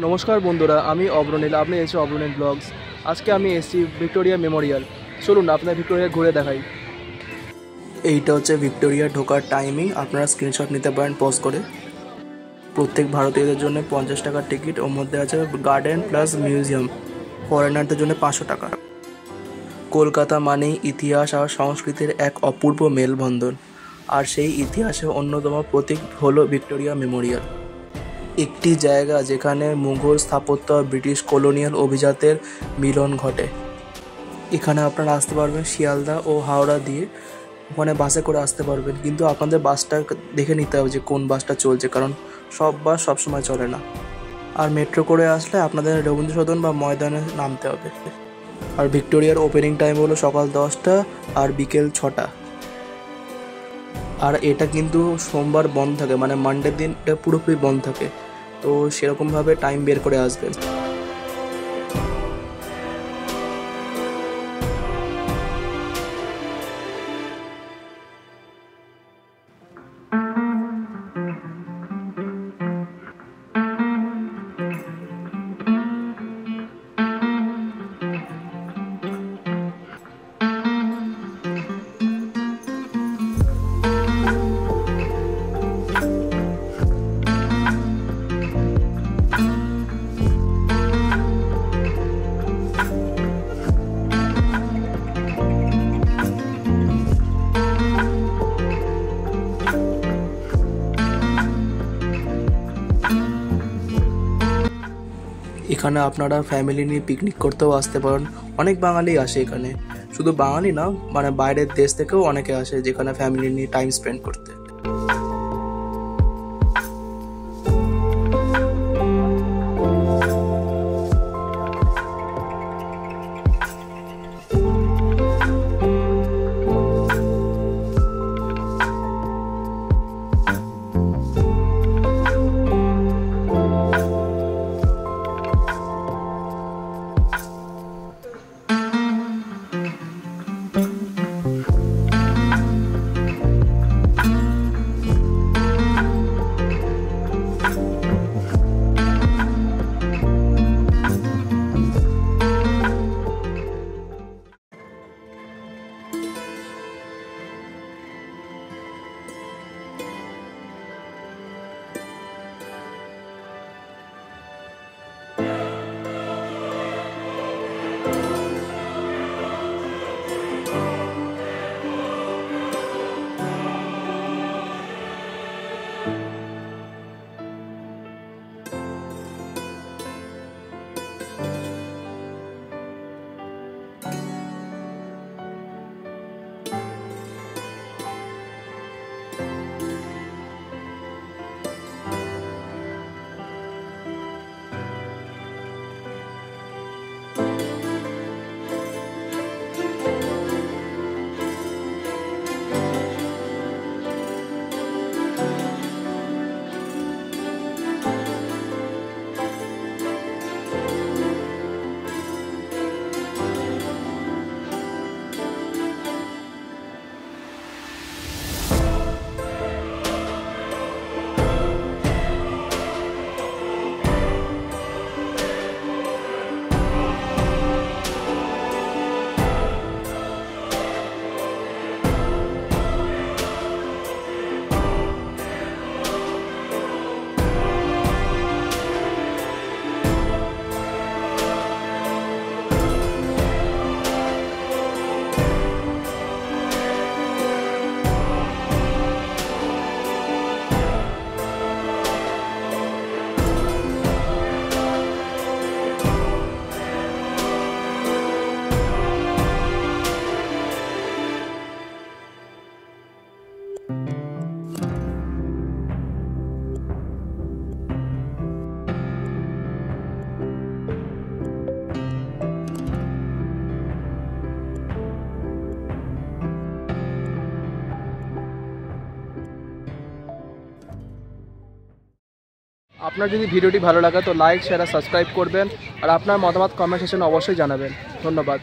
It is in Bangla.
নমস্কার বন্ধুরা, আমি অব্রনীল। আপনি এসেছে অব্রনীল ব্লগস। আজকে আমি এসেছি ভিক্টোরিয়া মেমোরিয়াল। চলুন আপনার ভিক্টোরিয়া ঘুরে দেখাই। এইটা হচ্ছে ভিক্টোরিয়া ঢোকার টাইমিং। আপনারা স্ক্রিনশট নিতে পারেন পজ করে। প্রত্যেক ভারতীয়দের জন্য 50 টাকার টিকিট। ওর মধ্যে আছে গার্ডেন প্লাস মিউজিয়াম। ফরেনারদের জন্য 500 টাকা। কলকাতা মানেই ইতিহাস আর সংস্কৃতির এক অপূর্ব মেলবন্ধন, আর সেই ইতিহাসের অন্যতম প্রতীক হলো ভিক্টোরিয়া মেমোরিয়াল। একটি জায়গা যেখানে মুঘল স্থাপত্য আর ব্রিটিশ কলোনিয়াল অভিজাতের মিলন ঘটে। এখানে আপনারা আসতে পারবেন শিয়ালদা ও হাওড়া দিয়ে। ওখানে বাসে করে আসতে পারবেন, কিন্তু আপনাদের বাসটা দেখে নিতে হবে যে কোন বাসটা চলছে, কারণ সব বাস সবসময় চলে না। আর মেট্রো করে আসলে আপনাদের রবীন্দ্র সদন বা ময়দানে নামতে হবে। আর ভিক্টোরিয়ার ওপেনিং টাইম হলো সকাল 10টা আর বিকেল 6টা। আর এটা কিন্তু সোমবার বন্ধ থাকে, মানে মানডের দিন এটা পুরোপুরি বন্ধ থাকে। তো সেরকমভাবে টাইম বের করে আসবেন। এখানে আপনারা ফ্যামিলি নিয়ে পিকনিক করতেও আসতে পারেন। অনেক বাঙালি আসে এখানে, শুধু বাঙালি না, মানে বাইরের দেশ থেকেও অনেকে আসে যেখানে ফ্যামিলি নিয়ে টাইম স্পেন্ড করতে। আপনার যদি ভিডিওটি ভালো লাগে তো লাইক, শেয়ার আর সাবস্ক্রাইব করবেন। আর আপনার মতামত কমেন্ট সেকশনে অবশ্যই জানাবেন। ধন্যবাদ।